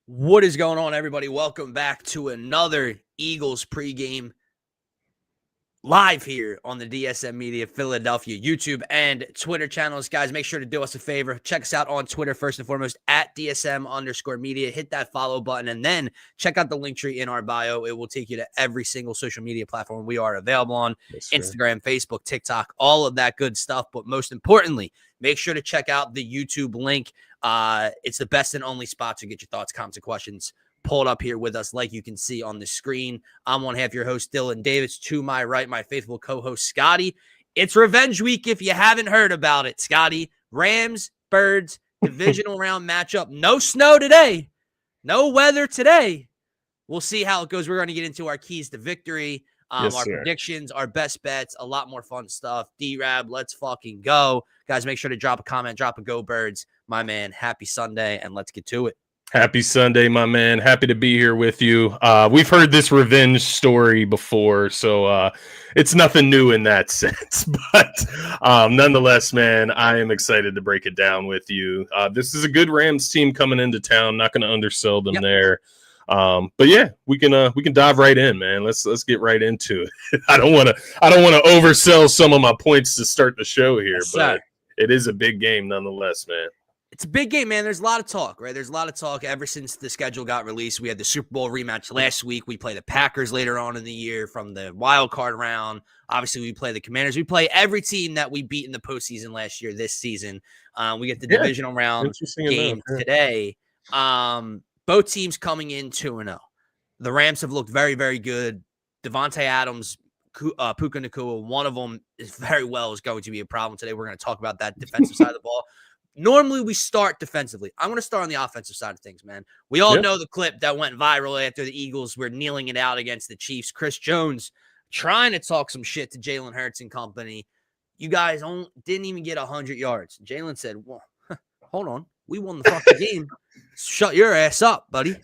What is going on, everybody? Welcome back to another Eagles pregame live here on the DSM-Media Philadelphia YouTube and Twitter channels. Guys, make sure to do us a favor. Check us out on Twitter, first and foremost, at DSM_media. Hit that follow button, and then check out the link tree in our bio. It will take you to every single social media platform we are available on. Yes, Instagram, Facebook, TikTok, all of that good stuff. But most importantly, make sure to check out the YouTube link. It's the best and only spot to get your thoughts, comments, and questions pulled up here with us, like you can see on the screen. I'm one half your host, Dylan Davis. To my right, my faithful co-host, Scotty. It's revenge week if you haven't heard about it, Scotty. Rams, Birds, divisional round matchup. No snow today. No weather today. We'll see how it goes. We're going to get into our keys to victory, our predictions, our best bets, a lot more fun stuff. D-Rab, let's fucking go. Guys, make sure to drop a comment, drop a go Birds. My man, happy Sunday, and let's get to it. Happy Sunday, my man. Happy to be here with you. We've heard this revenge story before, so it's nothing new in that sense. But nonetheless, man, I am excited to break it down with you. This is a good Rams team coming into town. Not going to undersell them there. But yeah, we can dive right in, man. Let's get right into it. I don't want to oversell some of my points to start the show here, but it is a big game nonetheless, man. It's a big game, man. There's a lot of talk, right? There's a lot of talk ever since the schedule got released. We had the Super Bowl rematch last week. We play the Packers later on in the year from the wild card round. Obviously, we play the Commanders. We play every team that we beat in the postseason last year this season. We get the divisional round game today. Both teams coming in 2-0. The Rams have looked very, very good. Devontae Adams, Puka Nacua, one of them is going to be a problem today. We're going to talk about that defensive side of the ball. Normally, we start defensively. I'm going to start on the offensive side of things, man. We all know the clip that went viral after the Eagles were kneeling it out against the Chiefs. Chris Jones trying to talk some shit to Jalen Hurts and company. You guys didn't even get 100 yards. Jalen said, well, hold on. We won the fucking game. Shut your ass up, buddy.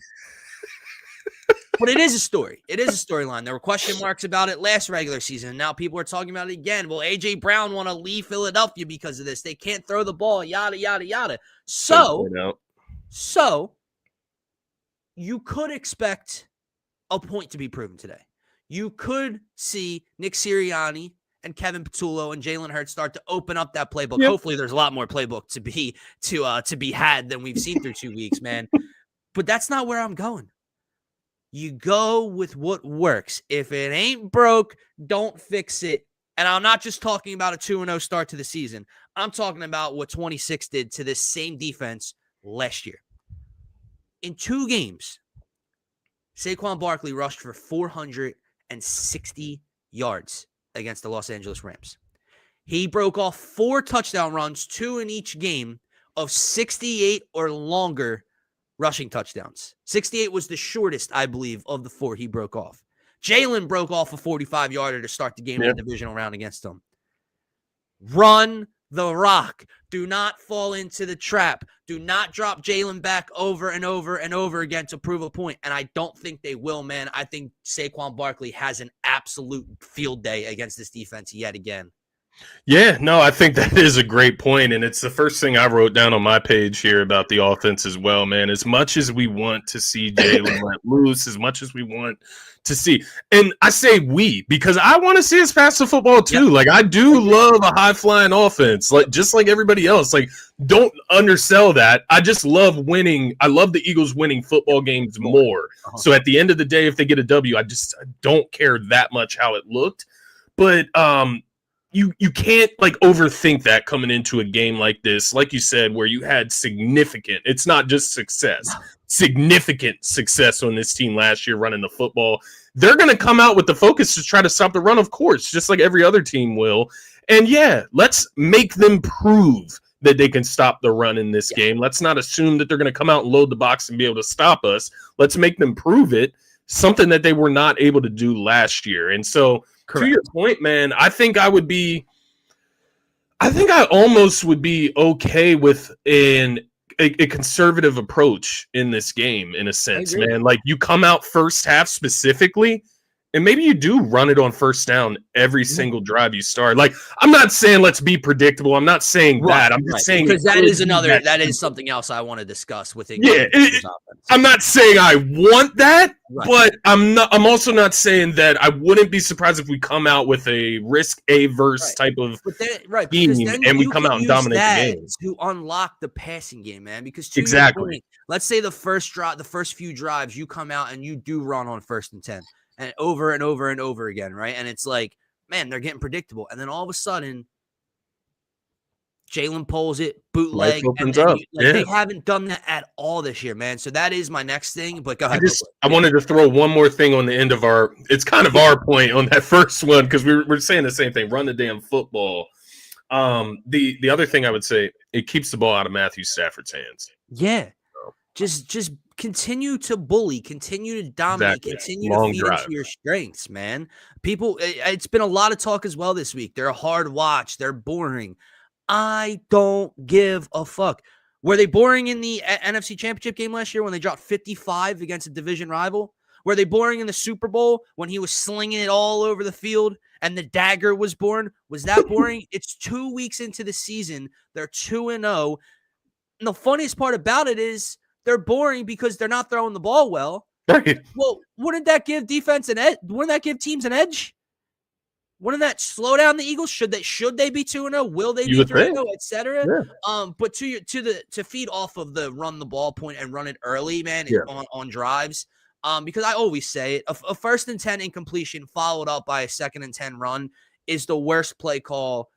But it is a story. It is a storyline. There were question marks about it last regular season. Now people are talking about it again. Will A.J. Brown want to leave Philadelphia because of this? They can't throw the ball, yada, yada, yada. So you could expect a point to be proven today. You could see Nick Sirianni and Kevin Patullo and Jalen Hurts start to open up that playbook. Yep. Hopefully there's a lot more playbook to be had than we've seen through 2 weeks, man. But that's not where I'm going. You go with what works. If it ain't broke, don't fix it. And I'm not just talking about a 2-0 start to the season. I'm talking about what 26 did to this same defense last year. In 2 games, Saquon Barkley rushed for 460 yards against the Los Angeles Rams. He broke off 4 touchdown runs, 2 in each game, of 68 or longer rushing touchdowns. 68 was the shortest, I believe, of the 4 he broke off. Jalen broke off a 45-yarder to start the game in the divisional round against them. Run the rock. Do not fall into the trap. Do not drop Jalen back over and over and over again to prove a point. And I don't think they will, man. I think Saquon Barkley has an absolute field day against this defense yet again. Yeah, no, I think that is a great point, and it's the first thing I wrote down on my page here about the offense as well, man. As much as we want to see Jalen let loose, as much as we want to see, and I say we because I want to see us pass the football too. Yep. Like I do love a high-flying offense, like just like everybody else. Like don't undersell that. I just love winning. I love the Eagles winning football games more. So at the end of the day, if they get a W, I don't care that much how it looked, but You can't like overthink that coming into a game like this, like you said, where you had significant, it's not just success, significant success on this team last year running the football. They're going to come out with the focus to try to stop the run, of course, just like every other team will. And yeah, let's make them prove that they can stop the run in this game. Let's not assume that they're going to come out and load the box and be able to stop us. Let's make them prove it, something that they were not able to do last year. And so, correct. To your point, man, I think I almost would be okay with a conservative approach in this game, in a sense, man. Like you come out first half specifically And maybe you do run it on first down every single drive you start. Like, I'm not saying let's be predictable. I'm not saying that. I'm just saying because that is something else I want to discuss within. Yeah, I'm not saying I want that, but I'm also not saying that I wouldn't be surprised if we come out with a risk averse type of team and we come out and dominate the game to unlock the passing game, man. Because exactly, let's say the first few drives, you come out and you do run on 1st and 10. And over and over and over again, right? And it's like, man, they're getting predictable. And then all of a sudden, Jalen pulls it, bootleg, and they haven't done that at all this year, man. So that is my next thing. But go ahead. I wanted to throw one more thing on the end of it's kind of our point on that first one, because we're saying the same thing. Run the damn football. The other thing I would say, it keeps the ball out of Matthew Stafford's hands. Yeah. Just continue to bully, continue to dominate, continue to feed into your strengths, man. People, it's been a lot of talk as well this week. They're a hard watch. They're boring. I don't give a fuck. Were they boring in the NFC Championship game last year when they dropped 55 against a division rival? Were they boring in the Super Bowl when he was slinging it all over the field and the dagger was born? Was that boring? It's 2 weeks into the season. They're 2-0. And the funniest part about it is they're boring because they're not throwing the ball well. Right. Well, wouldn't that give defense an edge? Wouldn't that give teams an edge? Wouldn't that slow down the Eagles? Should they be 2-0? Will they be 3-0, etc.? Yeah. But to feed off of the run the ball point and run it early, man, on drives. Because I always say it, a 1st and 10 incompletion followed up by a 2nd and 10 run is the worst play call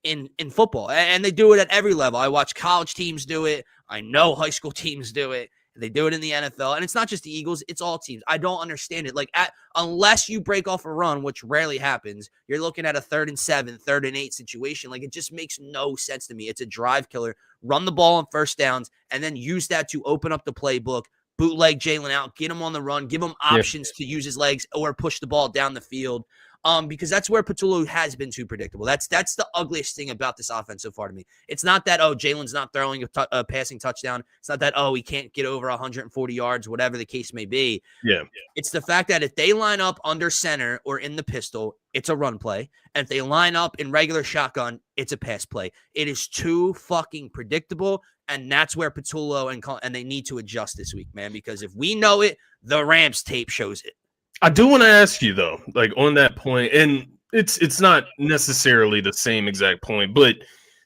in football. And they do it at every level. I watch college teams do it. I know high school teams do it. They do it in the NFL. And it's not just the Eagles. It's all teams. I don't understand it. Like, unless you break off a run, which rarely happens, you're looking at a 3rd and 7, 3rd and 8 situation. Like, it just makes no sense to me. It's a drive killer. Run the ball on first downs and then use that to open up the playbook, bootleg Jalen out, get him on the run, give him options to use his legs or push the ball down the field. Because that's where Patullo has been too predictable. That's the ugliest thing about this offense so far to me. It's not that, Jalen's not throwing a passing touchdown. It's not that, he can't get over 140 yards, whatever the case may be. Yeah. It's the fact that if they line up under center or in the pistol, it's a run play. And if they line up in regular shotgun, it's a pass play. It is too fucking predictable. And that's where Patullo and they need to adjust this week, man, because if we know it, the Rams tape shows it. I do want to ask you, though, like on that point, and it's not necessarily the same exact point, but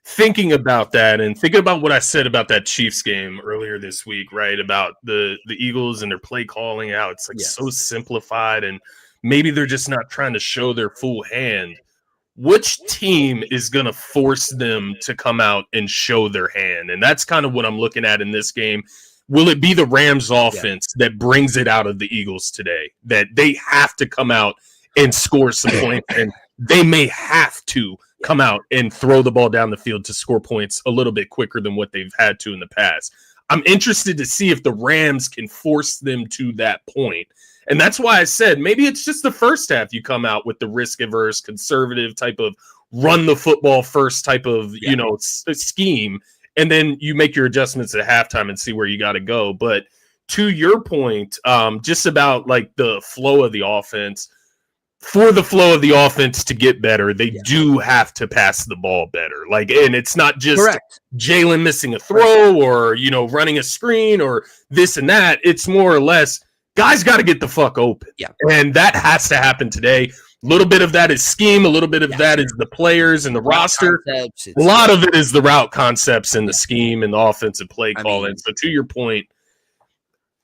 thinking about that and thinking about what I said about that Chiefs game earlier this week, right, about the Eagles and their play calling, how it's like so simplified and maybe they're just not trying to show their full hand. Which team is going to force them to come out and show their hand? And that's kind of what I'm looking at in this game. Will it be the Rams offense that brings it out of the Eagles today? That they have to come out and score some points, and they may have to come out and throw the ball down the field to score points a little bit quicker than what they've had to in the past. I'm interested to see if the Rams can force them to that point. And that's why I said maybe it's just the first half you come out with the risk-averse, conservative type of run the football first type of, scheme. And then you make your adjustments at halftime and see where you got to go. But to your point, just about like the flow of the offense, for the flow of the offense to get better, they do have to pass the ball better. Like, and it's not just Jalen missing a throw or, running a screen or this and that. It's more or less guys got to get the fuck open. Yeah. And that has to happen today. A little bit of that is scheme. A little bit of that is the players and the roster. A lot of it is the route concepts and the scheme and the offensive play calling. So to your point,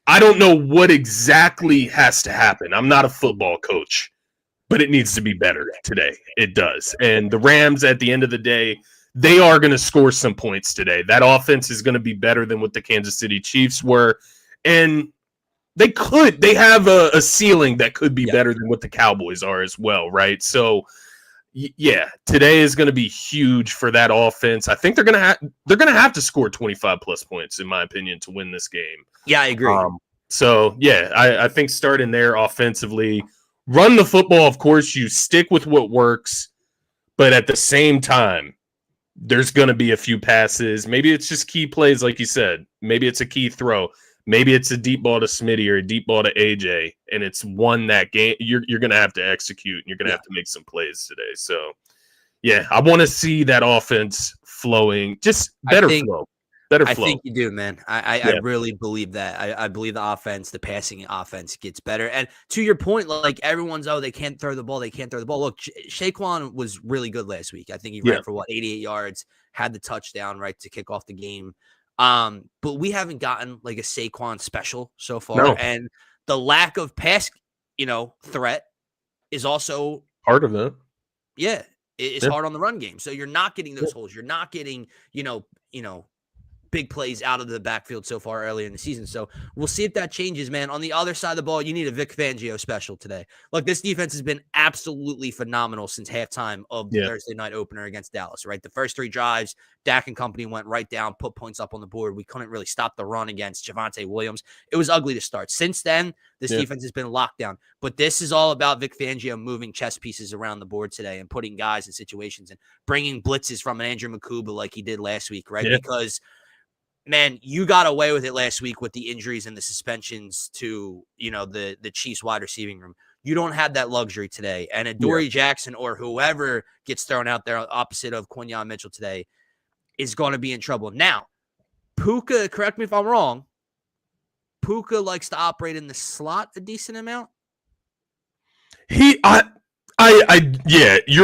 I don't know what exactly has to happen. I'm not a football coach, but it needs to be better today. It does. And the Rams, at the end of the day, they are going to score some points today. That offense is going to be better than what the Kansas City Chiefs were. And they have a ceiling that could be better than what the Cowboys are as well, right? So, today is going to be huge for that offense. I think they're going to have to score 25 plus points, in my opinion, to win this game. Yeah, I agree. I think starting there offensively, run the football. Of course, you stick with what works, but at the same time, there's going to be a few passes. Maybe it's just key plays, like you said. Maybe it's a key throw. Maybe it's a deep ball to Smitty or a deep ball to AJ, and it's one that game you're going to have to execute, and you're going to have to make some plays today. So, yeah, I want to see that offense flowing, just better flow. I think you do, man. I really believe that. I believe the offense, the passing offense gets better. And to your point, like everyone's, they can't throw the ball. They can't throw the ball. Look, Saquon was really good last week. I think he ran for 88 yards, had the touchdown, right, to kick off the game. But we haven't gotten like a Saquon special so far. No. And the lack of pass, threat is also part of it. Yeah. It's hard on the run game. So you're not getting those holes. You're not getting, big plays out of the backfield so far early in the season. So we'll see if that changes, man. On the other side of the ball, you need a Vic Fangio special today. Look, this defense has been absolutely phenomenal since halftime of the Thursday night opener against Dallas, right? The first 3 drives, Dak and company went right down, put points up on the board. We couldn't really stop the run against Javonte Williams. It was ugly to start. Since then, this defense has been locked down. But this is all about Vic Fangio moving chess pieces around the board today and putting guys in situations and bringing blitzes from an Andrew Makuba like he did last week, right? Because man, you got away with it last week with the injuries and the suspensions to, the Chiefs wide receiving room. You don't have that luxury today. And Adoree Jackson or whoever gets thrown out there opposite of Quinyon Mitchell today is going to be in trouble. Now, Puka, correct me if I'm wrong, Puka likes to operate in the slot a decent amount. You're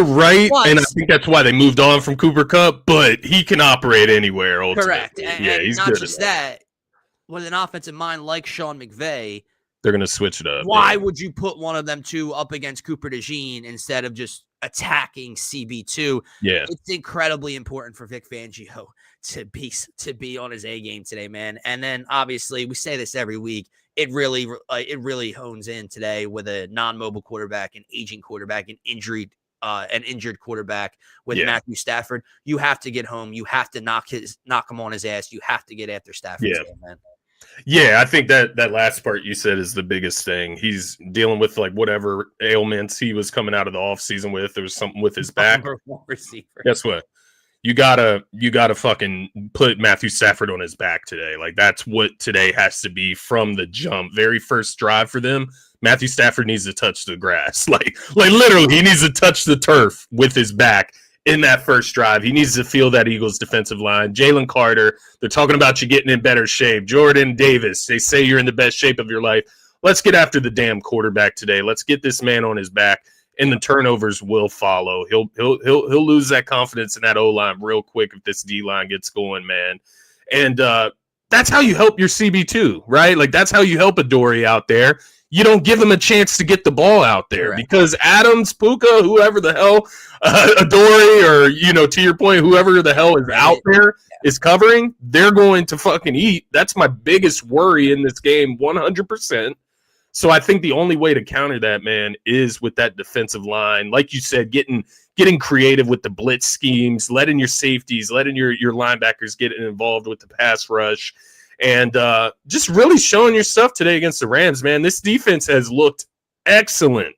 right, and I think that's why they moved on from Cooper Kupp. But he can operate anywhere. Ultimately. Correct. And he's not good just that. With an offensive mind like Sean McVay, they're going to switch it up. Why would you put one of them two up against Cooper DeJean instead of just attacking CB2? Yeah, it's incredibly important for Vic Fangio to be on his A game today, man. And then obviously we say this every week. It really hones in today with a non-mobile quarterback, an aging quarterback, an injured quarterback with Matthew Stafford. You have to get home. You have to knock him on his ass. You have to get after Stafford today, man. Yeah, I think that last part you said is the biggest thing. He's dealing with like whatever ailments he was coming out of the offseason with. There was something with his back. Guess what? You gotta fucking put Matthew Stafford on his back today. Like that's what today has to be from the jump. Very first drive for them, Matthew Stafford needs to touch the grass. Like literally, he needs to touch the turf with his back in that first drive. He needs to feel that Eagles defensive line. Jalen Carter, they're talking about you getting in better shape. Jordan Davis, they say you're in the best shape of your life. Let's get after the damn quarterback today. Let's get this man on his back. And the turnovers will follow. He'll lose that confidence in that O-line real quick if this D-line gets going, man. And that's how you help your CB2, right? Like that's how you help Adoree out there. You don't give him a chance to get the ball out there. Correct. Because Adams, Puka, whoever the hell, Adoree, or to your point, whoever the hell is out there is covering, they're going to fucking eat. That's my biggest worry in this game, 100%. So I think the only way to counter that, man, is with that defensive line. Like you said, getting creative with the blitz schemes, letting your safeties, letting your linebackers get involved with the pass rush, and just really showing your stuff today against the Rams, man. This defense has looked excellent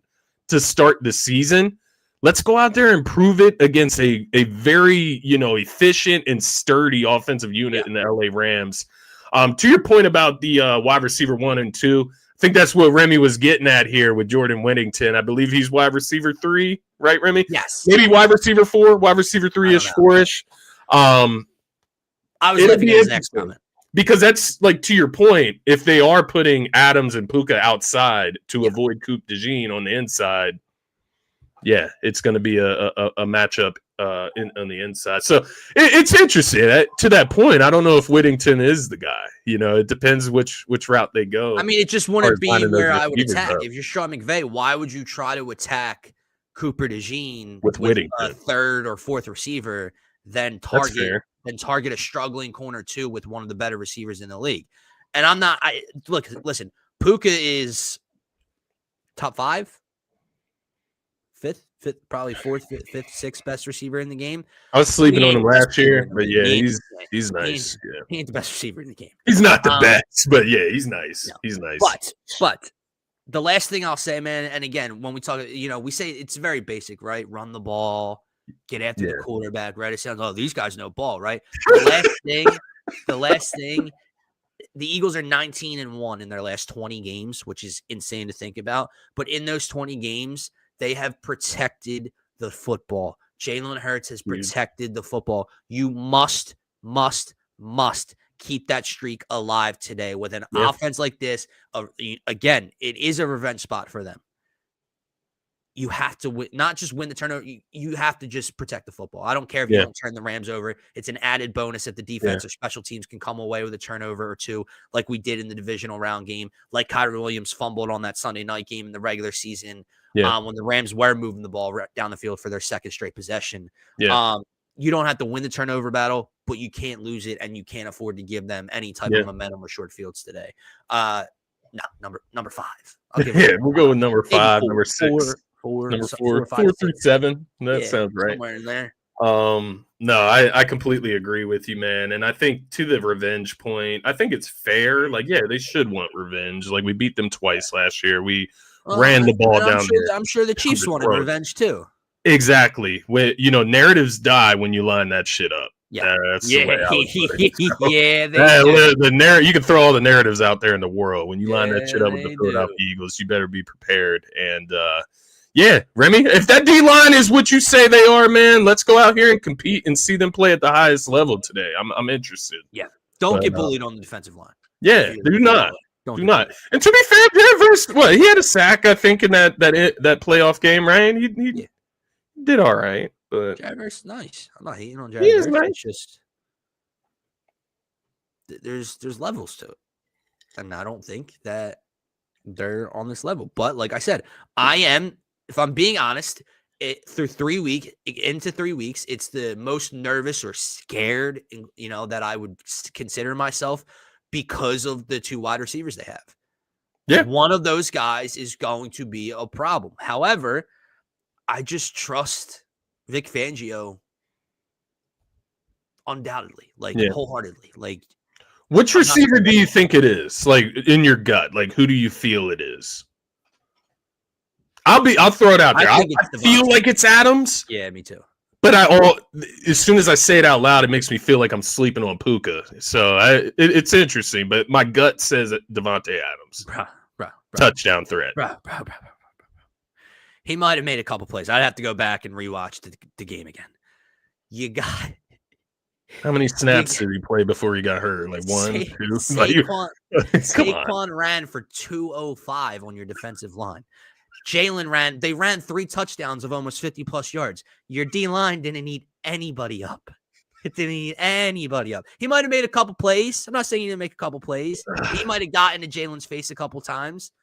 to start the season. Let's go out there and prove it against a very, efficient and sturdy offensive unit in the LA Rams. To your point about the wide receiver 1 and 2, I think that's what Remy was getting at here with Jordan Whittington. I believe he's wide receiver 3, right, Remy? Yes. Maybe wide receiver 4, wide receiver 3-ish, 4-ish. I was looking at his next comment. Because that's, like, to your point, if they are putting Adams and Puka outside to avoid Coop DeJean on the inside, it's going to be a matchup on the inside. So it's interesting. To that point, I don't know if Whittington is the guy. It depends which route they go. I mean, it just wouldn't be where I would attack. If you're Sean McVay, why would you try to attack Cooper DeJean with a third or fourth receiver than target a struggling corner 2 with one of the better receivers in the league? And I'm not. Listen. Puka is top 5. Fifth, probably fourth, fifth, sixth best receiver in the game. I was sleeping on him last year, but he's nice. He ain't the best receiver in the game. He's not the best, but he's nice. No. He's nice. But the last thing I'll say, man, and again, when we talk, we say it's very basic, right? Run the ball, get after the quarterback, right? It sounds, these guys know ball, right? The last thing the Eagles are 19-1 in their last 20 games, which is insane to think about. But in those 20 games, they have protected the football. Jalen Hurts has protected the football. You must keep that streak alive today with an offense like this. Again, it is a revenge spot for them. You have to win, not just win the turnover. You have to just protect the football. I don't care if you don't turn the Rams over. It's an added bonus if the defense or special teams can come away with a turnover or two, like we did in the divisional round game, like Kyrie Williams fumbled on that Sunday night game in the regular season when the Rams were moving the ball down the field for their second straight possession. You don't have to win the turnover battle, but you can't lose it, and you can't afford to give them any type of momentum or short fields today. No, number 5. We'll go with number 5, number 6. Number 4 through 7. That sounds right. Somewhere in there. No, I completely agree with you, man. And I think to the revenge point, I think it's fair. Like, they should want revenge. Like, we beat them twice last year. We ran the ball down there. I'm sure the Chiefs wanted revenge too. Exactly. When narratives die when you line that shit up. That's the way I would put it. You can throw all the narratives out there in the world. When you line that shit up with the Philadelphia Eagles, you better be prepared. And Remy, if that D-line is what you say they are, man, let's go out here and compete and see them play at the highest level today. I'm interested. Don't get bullied on the defensive line. Do not. Do not. And to be fair, he had a sack, I think, in that playoff game, right? He did all right. But Jared nice. I'm not hating on Jared. He is nice. It's just there's levels to it, and I don't think that they're on this level. But like I said, I am. If I'm being honest, into 3 weeks, it's the most nervous or scared, that I would consider myself because of the 2 wide receivers they have. One of those guys is going to be a problem. However, I just trust Vic Fangio undoubtedly, wholeheartedly. Like, which receiver do you think it is? Like, in your gut, like, who do you feel it is? I'll throw it out there. I feel like it's Adams. Yeah, me too. But as soon as I say it out loud, it makes me feel like I'm sleeping on Puka. So it's interesting, but my gut says Davante Adams. Bro. Touchdown threat. Bro. He might have made a couple plays. I'd have to go back and rewatch the game again. You got. How many snaps did he play before he got hurt? Like 1, 2? Saquon ran for 205 on your defensive line. Jalen they ran 3 touchdowns of almost 50-plus yards. Your D-line didn't need anybody up. It didn't need anybody up. He might have made a couple plays. I'm not saying he didn't make a couple plays. He might have gotten to Jalen's face a couple times.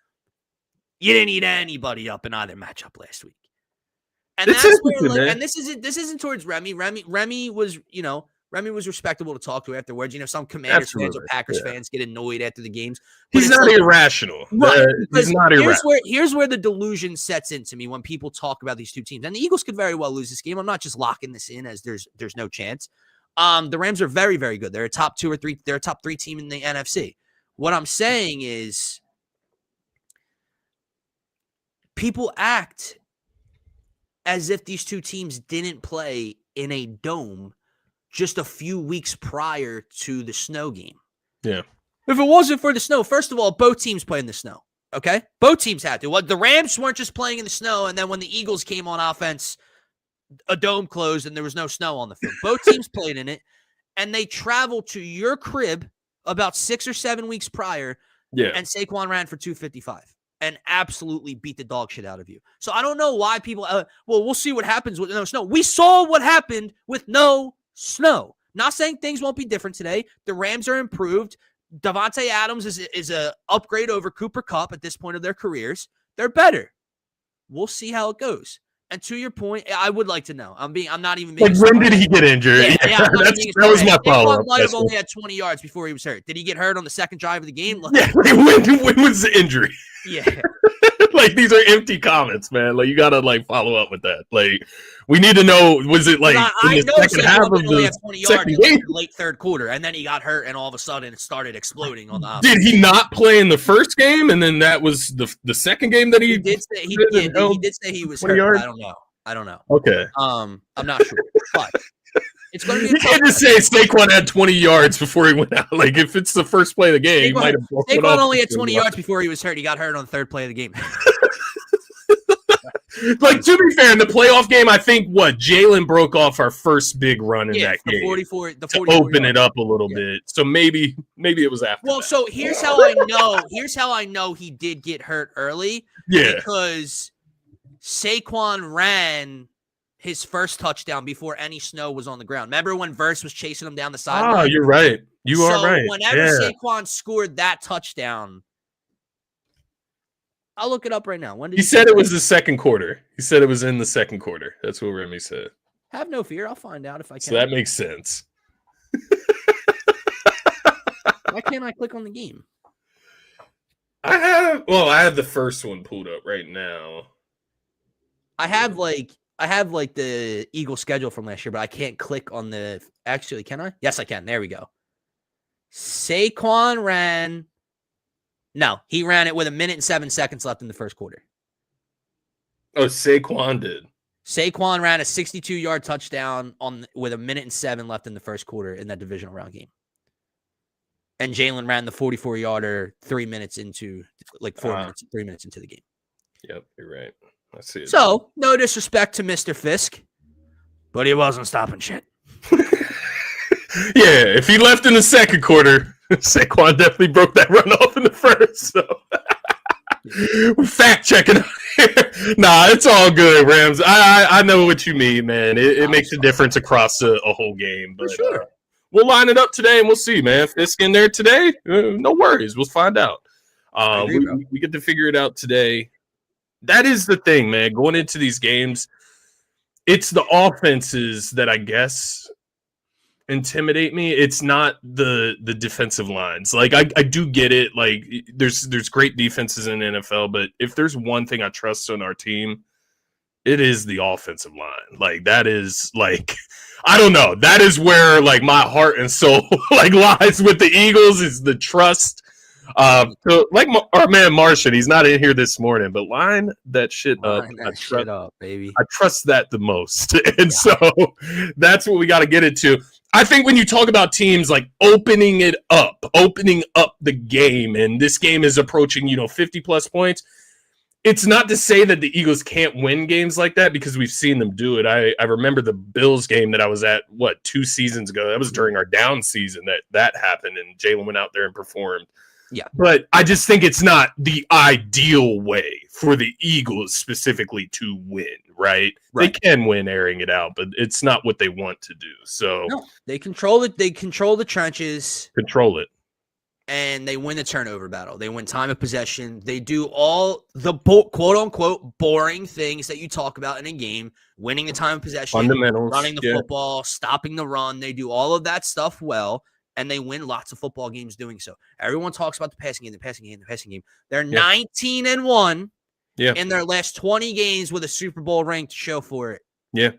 You didn't need anybody up in either matchup last week. And that's where, and this isn't towards Remy. Remy was, Remy was respectable to talk to afterwards. Some Commanders fans or Packers fans get annoyed after the games. He's not irrational. Right, he's not irrational. Here's where the delusion sets into me when people talk about these two teams. And the Eagles could very well lose this game. I'm not just locking this in as there's no chance. The Rams are very, very good. They're a top 2 or 3. They're a top 3 team in the NFC. What I'm saying is people act as if these two teams didn't play in a dome just a few weeks prior to the snow game. Yeah. If it wasn't for the snow, first of all, both teams play in the snow. Okay? Both teams had to. The Rams weren't just playing in the snow, and then when the Eagles came on offense, a dome closed and there was no snow on the field. Both teams played in it, and they traveled to your crib about 6 or 7 weeks prior, and Saquon ran for 255 and absolutely beat the dog shit out of you. So I don't know why people, we'll see what happens with no snow. We saw what happened with no snow. Not saying things won't be different today. The Rams are improved. Davante Adams is a upgrade over Cooper Kupp at this point of their careers. They're better. We'll see how it goes. And to your point, I would like to know. I'm not even being. Like, when did he get injured? That was my follow-up. Might have only had 20 yards before he was hurt. Did he get hurt on the second drive of the game? When was the injury? Yeah. Like, these are empty comments, man. Like, you gotta follow up with that. Like, we need to know, was it in the second half of the second game? Late third quarter, and then he got hurt, and all of a sudden it started exploding on the offense. Did he not play in the first game, and then that was the second game that he did say he did say he was hurt. I don't know. Okay. I'm not sure, but It's going to be You can't just say Saquon had 20 yards before he went out. Like, if it's the first play of the game, he might have Saquon only had 20 yards before he was hurt. He got hurt on the third play of the game. Like, to be fair, in the playoff game, I think Jalen broke off our first big run in that game. 44 to open it up a little bit. So maybe it was after. Well, that. so here's how I know. Here's how I know he did get hurt early. Yeah, because Saquon ran his first touchdown before any snow was on the ground. Remember when Verse was chasing him down the sideline? Oh, you're right. You are right. Whenever Saquon scored that touchdown, I'll look it up right now. When did he said it was the second quarter? He said it was in the second quarter. That's what Remy said. Have no fear. I'll find out if I can. So that makes sense. Why can't I click on the game? I have the first one pulled up right now. I have the Eagles schedule from last year, but I can't click on the. Actually, can I? Yes, I can. There we go. Saquon ran. No, he ran it with 1 minute and 7 seconds left in the first quarter. Oh, Saquon did. Saquon ran a 62-yard touchdown with 1 minute and 7 left in the first quarter in that divisional round game. And Jalen ran the 44-yarder 3 minutes into, 3 minutes into the game. Yep, you're right. I see it. So, no disrespect to Mr. Fisk, but he wasn't stopping shit. Yeah, if he left in the second quarter, Saquon definitely broke that run off in the first. So we're fact checking. Nah, it's all good, Rams. I know what you mean, man. It makes a difference across a whole game. But, for sure. We'll line it up today and we'll see, man. Fisk in there today, no worries. We'll find out. We get to figure it out today. That is the thing, man. Going into these games, it's the offenses that I guess intimidate me. It's not the defensive lines. Like I do get it. Like there's great defenses in the NFL, but if there's one thing I trust on our team, it is the offensive line. Like that is like I don't know. That is where like my heart and soul like lies with the Eagles is the trust. So like our man Martian, he's not in here this morning, but line that shit up. Shit up, baby. I trust that the most, and so that's what we got to get into. I think when you talk about teams like opening up the game, and this game is approaching 50 plus points. It's not to say that the Eagles can't win games like that because we've seen them do it. I remember the Bills game that I was at 2 seasons ago. That was during our down season that happened, and Jalen went out there and performed. Yeah. But I just think it's not the ideal way for the Eagles specifically to win, right? They can win airing it out, but it's not what they want to do. So no, they control it. They control the trenches. Control it. And they win the turnover battle. They win time of possession. They do all the quote-unquote boring things that you talk about in a game, winning the time of possession, fundamentals, running the football, stopping the run. They do all of that stuff well. And they win lots of football games doing so. Everyone talks about the passing game. They're 19-1 in their last 20 games with a Super Bowl ring to show for it. Yeah.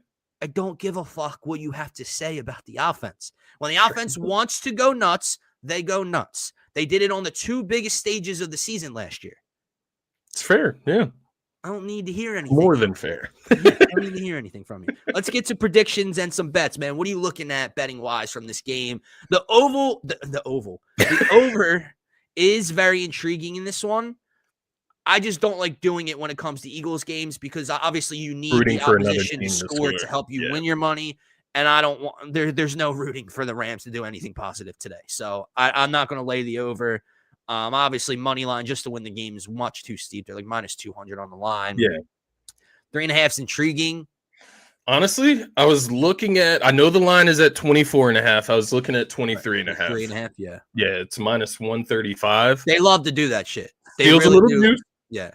I don't give a fuck what you have to say about the offense. When the offense wants to go nuts, they go nuts. They did it on the 2 biggest stages of the season last year. It's fair, yeah. I don't need to hear anything. More than fair. I don't need to hear anything from you. Let's get to predictions and some bets, man. What are you looking at betting wise from this game? The over is very intriguing in this one. I just don't like doing it when it comes to Eagles games because obviously you need the opposition to score to help you win your money. And I don't want there's no rooting for the Rams to do anything positive today. So I'm not going to lay the over. Obviously, money line just to win the game is much too steep. They're like minus 200 on the line. Yeah. 3.5 is intriguing. Honestly, I was looking at, I know the line is at 24.5. I was looking at 23.5. 3.5, yeah. Yeah, it's minus 135. They love to do that shit. They Feels really a little do. juice. Yeah.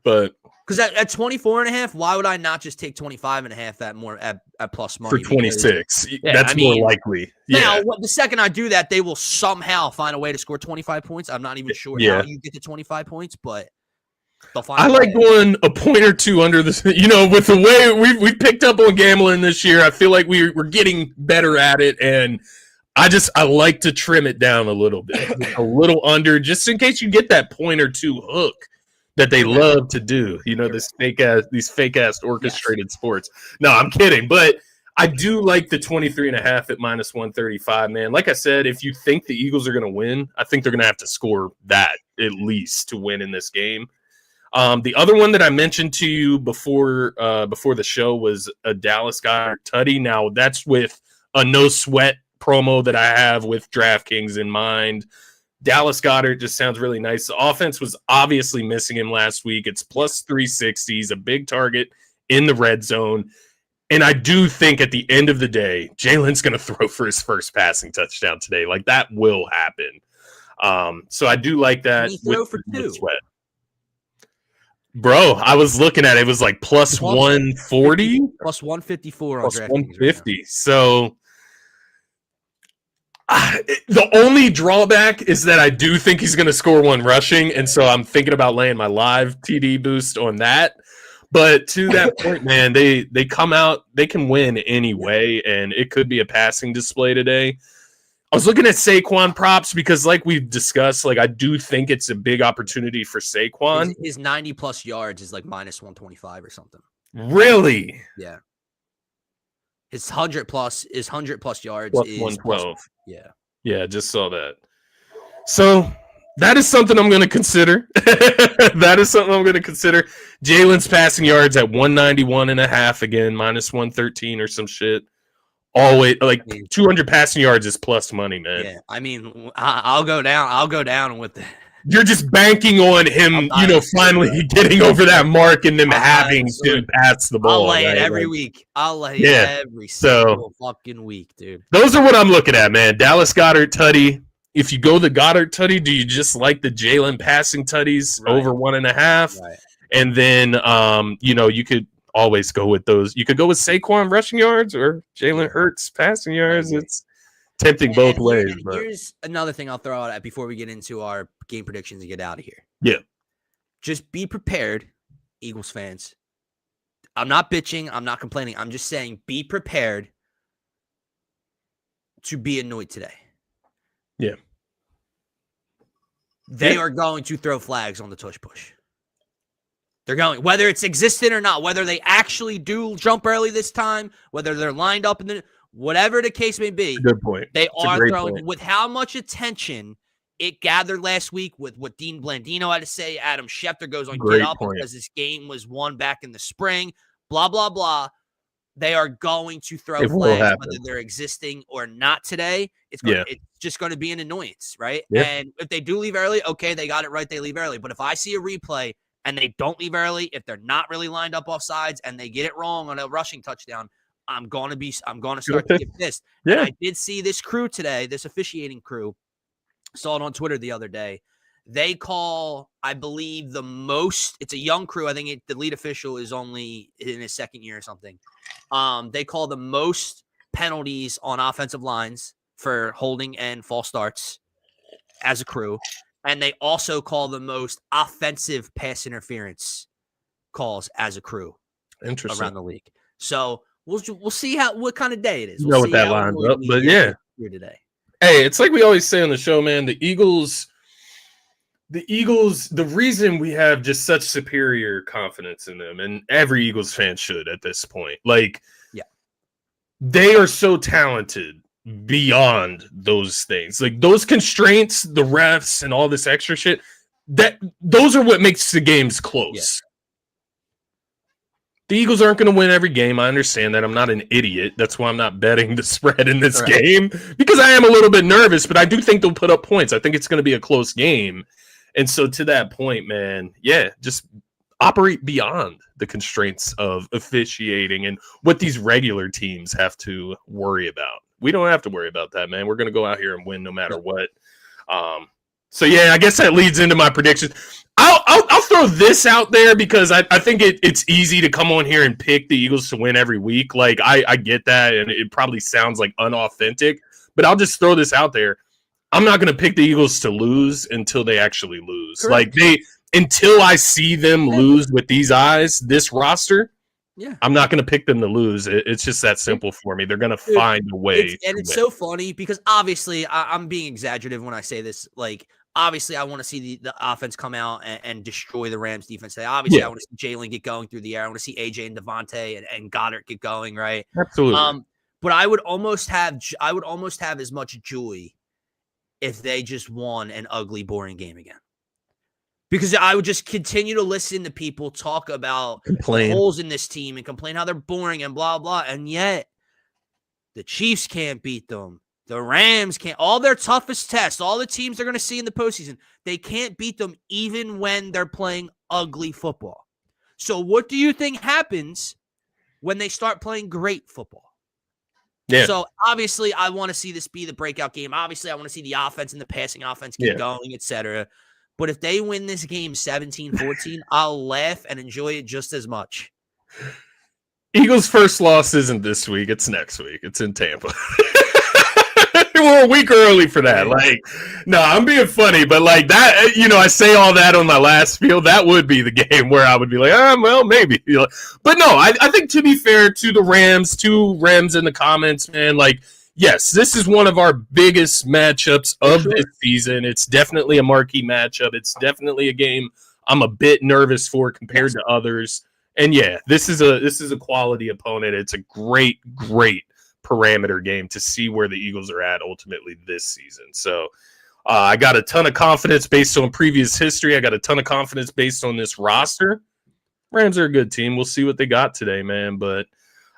But because at 24.5, why would I not just take 25.5 at plus money? For 26. That's more likely. Now, the second I do that, they will somehow find a way to score 25 points. I'm not even sure how you get to 25 points, but they'll find I like going a point or two under this. With the way we picked up on gambling this year, I feel like we're getting better at it, and I like to trim it down a little bit, a little under, just in case you get that point or two hook that they love to do. These fake ass orchestrated sports. No, I'm kidding, but I do like the 23.5 at minus 135, man. Like I said, if you think the Eagles are going to win, I think they're going to have to score that at least to win in this game. The other one that I mentioned to you before the show was a Dallas Goedert Tutty. Now, that's with a no sweat promo that I have with DraftKings in mind. Dallas Goedert just sounds really nice. The offense was obviously missing him last week. It's plus 360. He's a big target in the red zone. And I do think at the end of the day, Jalen's going to throw for his first passing touchdown today. Like, that will happen. So I do like that. He throw for 2. Sweat. Bro, I was looking at it. It was like plus 140? Plus 154 on plus DraftKings 150. Right, so the only drawback is that I do think he's going to score one rushing. And so I'm thinking about laying my live TD boost on that. But to that point, man, they come out, they can win anyway, and it could be a passing display today. I was looking at Saquon props because, like we've discussed, like I do think it's a big opportunity for Saquon. His 90-plus yards is like minus 125 or something. Really? Yeah. His 100-plus yards plus is 112. Yeah. Yeah, just saw that. So that is something I'm going to consider. That is something I'm going to consider. Jalen's passing yards at 191.5 again, minus 113 or some shit. Always like 200 passing yards is plus money, man. Yeah, I mean, I'll go down with the. You're just banking on him, finally getting over that mark and them having to pass the ball. I'll lay it every week. I'll lay it every single fucking week, dude. Those are what I'm looking at, man. Dallas Goedert Tutty. If you go the Goddard Tutty, do you just like the Jalen passing tutties over 1.5? Right. And then, you could always go with those. You could go with Saquon rushing yards or Jalen Hurts passing yards. It's tempting both ways. But here's another thing I'll throw out before we get into our game predictions and get out of here. Yeah. Just be prepared, Eagles fans. I'm not bitching. I'm not complaining. I'm just saying be prepared to be annoyed today. Yeah. They are going to throw flags on the tush push. They're going, whether it's existent or not, whether they actually do jump early this time, whether they're lined up in the whatever the case may be. Good point. They are throwing with how much attention it gathered last week with what Dean Blandino had to say. Adam Schefter goes on Get Up because this game was won back in the spring. Blah, blah, blah. They are going to throw flags, whether they're existing or not today. It's just going to be an annoyance, right? Yeah. And if they do leave early, okay, they got it right. They leave early. But if I see a replay and they don't leave early, if they're not really lined up off sides and they get it wrong on a rushing touchdown, I'm going to start to get pissed. Yeah. And I did see this crew today, this officiating crew, saw it on Twitter the other day. They call, I believe, the most. It's a young crew. I think the lead official is only in his second year or something. They call the most penalties on offensive lines for holding and false starts as a crew. And they also call the most offensive pass interference calls as a crew around the league. So we'll see what kind of day it is. We'll see what that lines up. But yeah, here today. Hey, it's like we always say on the show, man. The Eagles, the reason we have just such superior confidence in them, and every Eagles fan should at this point, they are so talented beyond those things. Like those constraints, the refs and all this extra shit, those are what makes the games close. Yeah. The Eagles aren't going to win every game. I understand that. I'm not an idiot. That's why I'm not betting the spread in this game, because I am a little bit nervous, but I do think they'll put up points. I think it's going to be a close game. And so to that point, man, just operate beyond the constraints of officiating and what these regular teams have to worry about. We don't have to worry about that, man. We're going to go out here and win no matter what. So, I guess that leads into my predictions. I'll throw this out there because I think it's easy to come on here and pick the Eagles to win every week. Like, I get that, and it probably sounds like unauthentic, but I'll just throw this out there. I'm not going to pick the Eagles to lose until they actually lose. Correct. Like, until I see them lose with these eyes, this roster, I'm not going to pick them to lose. It's just that simple for me. They're going to find a way. It's so funny because obviously I'm being exaggerative when I say this. Like, Obviously, I want to see the offense come out and destroy the Rams defense today. Obviously, I want to see Jalen get going through the air. I want to see AJ and Devontae and Goddard get going, right? Absolutely. But I would almost have as much joy if they just won an ugly, boring game again. Because I would just continue to listen to people talk about the holes in this team and complain how they're boring and blah, blah. And yet the Chiefs can't beat them. The Rams can't. All their toughest tests, all the teams they're going to see in the postseason, they can't beat them even when they're playing ugly football. So what do you think happens when they start playing great football? Yeah. So obviously I want to see this be the breakout game. Obviously I want to see the offense and the passing offense keep going, etc. But if they win this game 17-14, I'll laugh and enjoy it just as much. Eagles' first loss isn't this week. It's next week. It's in Tampa. We're a week early for that. Like, no, I'm being funny, but like that, I say all that on my last field. That would be the game where I would be like, well, maybe. But no, I think to be fair to the Rams, in the comments, man, like, yes, this is one of our biggest matchups of this season. It's definitely a marquee matchup. It's definitely a game I'm a bit nervous for compared to others. And yeah, this is a quality opponent. It's a great parameter game to see where the Eagles are at ultimately this season. So I got a ton of confidence based on previous history. I got a ton of confidence based on this roster. Rams are a good team. We'll see what they got today, man. But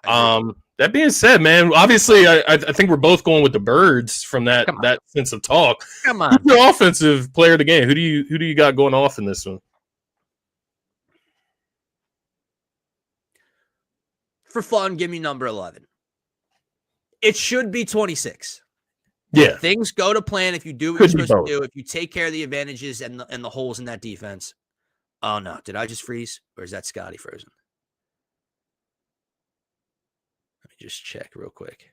that being said, man, obviously I think we're both going with the Birds from that sense of talk. Come on. Who's your offensive player of the game? Who do you got going off in this one? For fun, give me number 11. It should be 26. Yeah. If things go to plan, if you do what you're supposed to do, if you take care of the advantages and the holes in that defense. Oh, no. Did I just freeze? Or is that Scotty frozen? Let me just check real quick.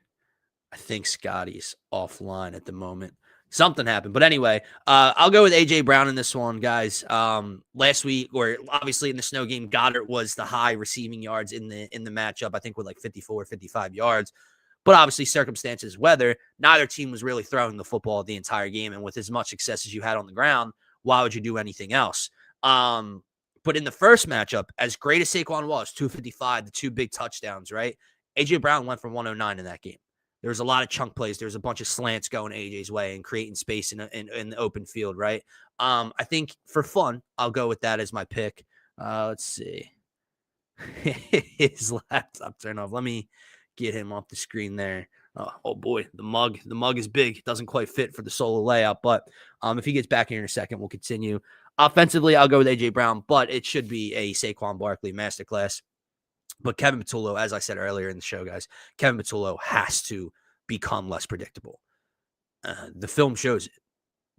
I think Scotty's offline at the moment. Something happened. But anyway, I'll go with A.J. Brown in this one, guys. Last week, or obviously in the snow game, Goddard was the high receiving yards in the matchup, I think with like 54, 55 yards. But obviously circumstances, weather, neither team was really throwing the football the entire game. And with as much success as you had on the ground, why would you do anything else? But in the first matchup, as great as Saquon was, 255, the two big touchdowns, right? A.J. Brown went for 109 in that game. There was a lot of chunk plays. There was a bunch of slants going AJ's way and creating space in the open field, right? I think for fun, I'll go with that as my pick. Let's see. His laptop turned off. Let me get him off the screen there. Oh boy, the mug is big. It doesn't quite fit for the solo layout, but if he gets back here in a second, we'll continue. Offensively, I'll go with A.J. Brown, but it should be a Saquon Barkley masterclass. But Kevin Patullo, as I said earlier in the show, guys, Kevin Patullo has to become less predictable. The film shows it.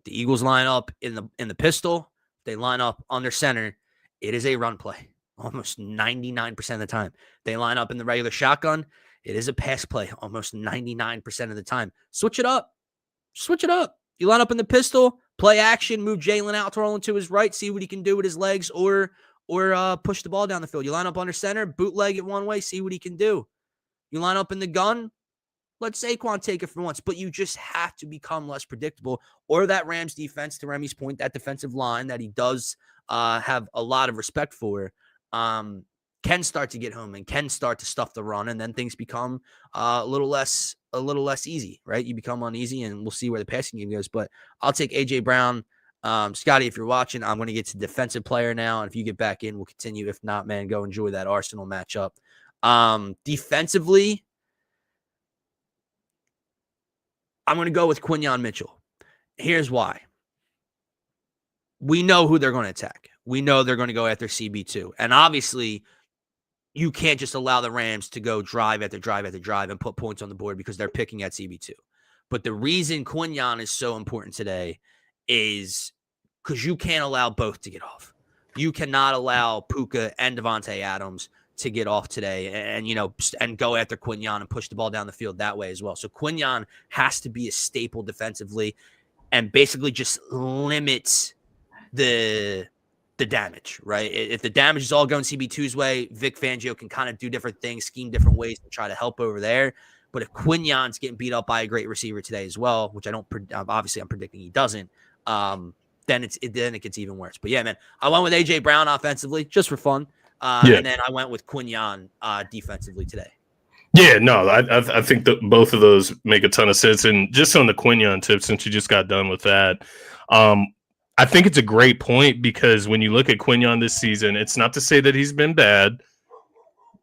The Eagles line up in the pistol. They line up under center. It is a run play almost 99% of the time. They line up in the regular shotgun. It is a pass play almost 99% of the time. Switch it up. You line up in the pistol, play action, move Jalen out, throw him to his right, see what he can do with his legs, or push the ball down the field. You line up under center, bootleg it one way, see what he can do. You line up in the gun, let Saquon take it for once, but you just have to become less predictable. Or that Rams defense, to Remy's point, that defensive line that he does have a lot of respect for, can start to get home and can start to stuff the run, and then things become a little less easy, right? You become uneasy, and we'll see where the passing game goes. But I'll take A.J. Brown. Scotty, if you're watching, I'm going to get to defensive player now. And if you get back in, we'll continue. If not, man, go enjoy that Arsenal matchup. Defensively, I'm going to go with Quinyon Mitchell. Here's why. We know who they're going to attack. We know they're going to go after CB2. And obviously, you can't just allow the Rams to go drive after drive after drive and put points on the board because they're picking at CB2. But the reason Quinyon is so important today is because you can't allow both to get off. You cannot allow Puka and Devontae Adams to get off today and go after Quinyon and push the ball down the field that way as well. So Quinyon has to be a staple defensively and basically just limits the damage, right? If the damage is all going CB2's way, Vic Fangio can kind of do different things, scheme different ways to try to help over there. But if Quinyon's getting beat up by a great receiver today as well, which I'm predicting he doesn't, then it gets even worse. But yeah, man, I went with AJ Brown offensively just for fun, and then I went with Quinyon defensively today. Yeah, no, I think that both of those make a ton of sense. And just on the Quinyon tip, since you just got done with that, I think it's a great point because when you look at Quinyon this season, it's not to say that he's been bad.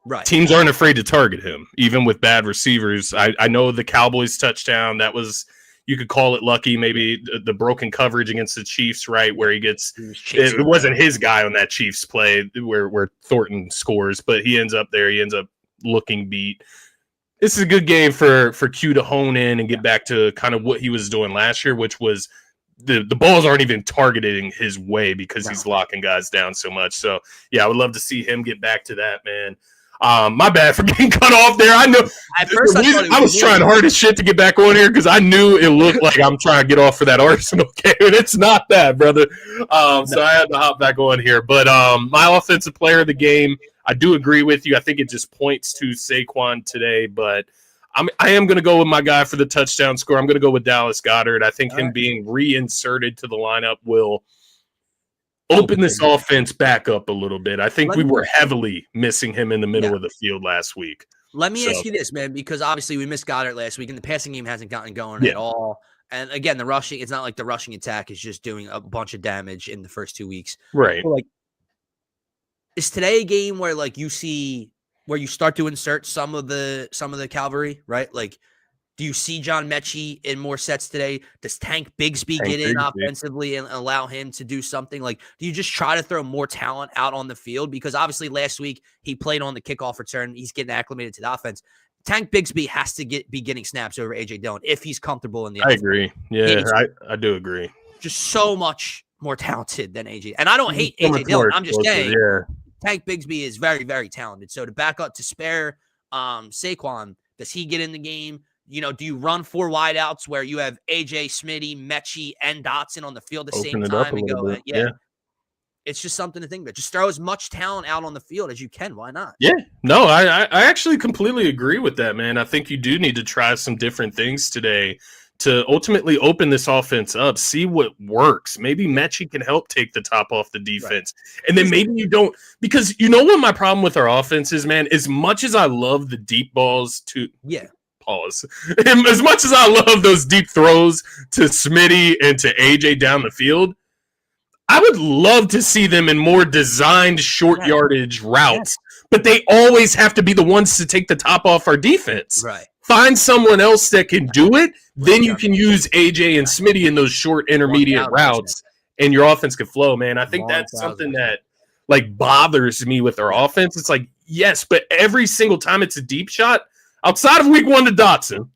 Right. Teams aren't afraid to target him, even with bad receivers. I know the Cowboys touchdown, that was, you could call it lucky, maybe the broken coverage against the Chiefs, right, where he gets, it wasn't his guy on that Chiefs play where Thornton scores, but he ends up looking beat. This is a good game for Q to hone in and get back to kind of what he was doing last year, which was the balls aren't even targeting his way because he's locking guys down so much. So, yeah, I would love to see him get back to that, man. My bad for getting cut off there. I know at first I was trying hard as shit to get back on here because I knew it looked like I'm trying to get off for that Arsenal game, and it's not that, brother. So I had to hop back on here. But my offensive player of the game, I do agree with you. I think it just points to Saquon today, but I am going to go with my guy for the touchdown score. I'm going to go with Dallas Goedert. I think him being reinserted to the lineup will open this offense back up a little bit. I think we were heavily missing him in the middle of the field last week. Let me ask you this, man, because obviously we missed Goddard last week, and the passing game hasn't gotten going at all. And again, the rushing, it's not like the rushing attack is just doing a bunch of damage in the first 2 weeks. Right. So, like, is today a game where like you start to insert some of the cavalry, right? Like, do you see John Mechie in more sets today? Does Tank Bigsby get in offensively and allow him to do something? Like, do you just try to throw more talent out on the field? Because obviously last week he played on the kickoff return. He's getting acclimated to the offense. Tank Bigsby has to be getting snaps over A.J. Dillon if he's comfortable in the offense. I agree. Yeah, I do agree. Just so much more talented than A.J. And I don't hate A.J. Dillon. I'm just saying Tank Bigsby is very, very talented. So to back up, to spare Saquon, does he get in the game? You know, do you run 4 wideouts where you have AJ, Smitty, Mechie, and Dotson on the field at the same time and go, it's just something to think about. Just throw as much talent out on the field as you can. Why not? Yeah, no, I actually completely agree with that, man. I think you do need to try some different things today to ultimately open this offense up, see what works. Maybe Mechie can help take the top off the defense. Right. And then maybe you don't, because you know what my problem with our offense is, man? As much as I love the deep balls to pause. As much as I love those deep throws to Smitty and to AJ down the field, I would love to see them in more designed short yardage routes, but they always have to be the ones to take the top off our defense. Right. Find someone else that can do it, then you can use AJ and Smitty in those short intermediate routes, and your offense can flow, man. I think that's something that like bothers me with our offense. It's like, yes, but every single time it's a deep shot, outside of week 1 to Dotson,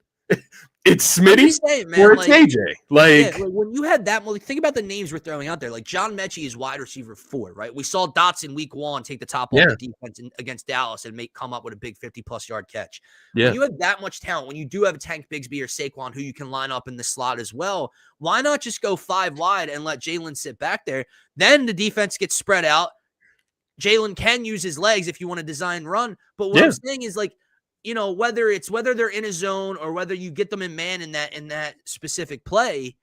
it's Smitty or it's AJ. Like when you had that, think about the names we're throwing out there. Like John Mechie is wide receiver 4, right? We saw Dotson week 1 take the top off the defense against Dallas and come up with a big 50-plus yard catch. Yeah. When you have that much talent, when you do have a Tank Bigsby or Saquon who you can line up in the slot as well, why not just go 5 wide and let Jalen sit back there? Then the defense gets spread out. Jalen can use his legs if you want to design run. But what I'm saying is, like, you know, whether they're in a zone or whether you get them in man in that specific play,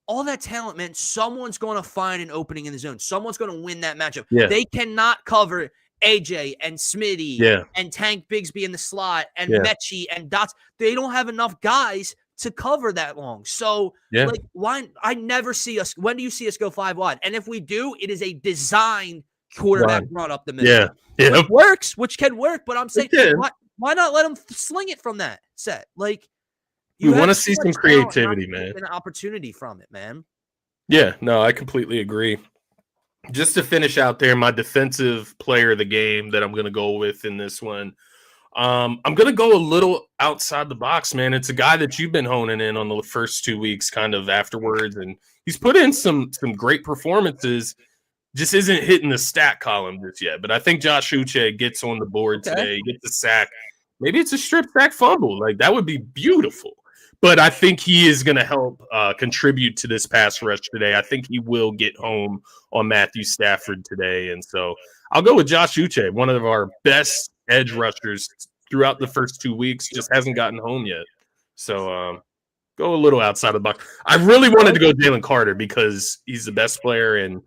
all that talent meant someone's going to find an opening in the zone. Someone's going to win that matchup. Yeah. They cannot cover AJ and Smitty and Tank Bigsby in the slot and Mechie and Dots. They don't have enough guys to cover that long. So, like, why? I never see us. When do you see us go 5 wide? And if we do, it is a designed quarterback run up the middle. Which works, which can work. But I'm saying, why not let them sling it from that set? Like, you want to see some creativity, man. An opportunity from it, man. Yeah, no, I completely agree. Just to finish out there, my defensive player of the game that I'm going to go with in this one, I'm going to go a little outside the box, man. It's a guy that you've been honing in on the first 2 weeks kind of afterwards, and he's put in some great performances. Just isn't hitting the stat column just yet. But I think Josh Uche gets on the board today, gets a sack. Maybe it's a strip sack fumble. Like, that would be beautiful. But I think he is going to help contribute to this pass rush today. I think he will get home on Matthew Stafford today. And so I'll go with Josh Uche, one of our best edge rushers throughout the first 2 weeks, just hasn't gotten home yet. So Go a little outside of the box. I really wanted to go Jalen Carter because he's the best player, and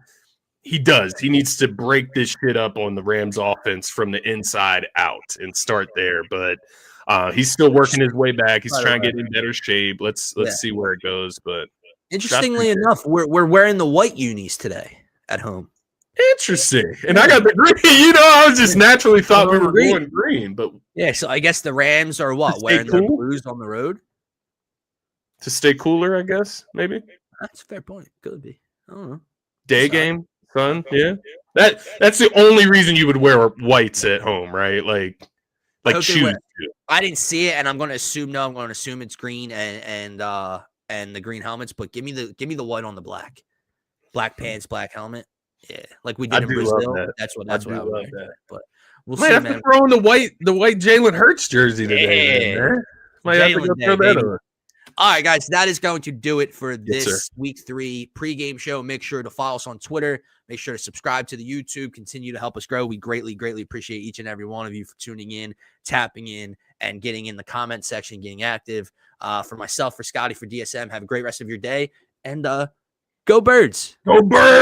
he does. He needs to break this shit up on the Rams offense from the inside out and start there. But he's still working his way back. He's trying to get in better shape. Let's see where it goes. But interestingly enough, we're wearing the white unis today at home. Interesting. And I got the green. I was just naturally thought we were going green. But yeah, so I guess the Rams are wearing their blues on the road to stay cooler. I guess maybe that's a fair point. Could be. I don't know. Day game, sun. Yeah, that's the only reason you would wear whites at home, right? Like shoes. I didn't see it, and I'm going to assume it's green and the green helmets. But give me the white on the black pants, black helmet. Yeah, like we did in Brazil. That's what I would wear. But we'll see, man. Have to throw in the white Jalen Hurts jersey today. Man. Might have to go throw that on. All right, guys, that is going to do it for this week 3 pregame show. Make sure to follow us on Twitter. Make sure to subscribe to the YouTube. Continue to help us grow. We greatly, greatly appreciate each and every one of you for tuning in, tapping in, and getting in the comment section, getting active. For myself, for Scotty, for DSM, have a great rest of your day, and go Birds. Go Birds!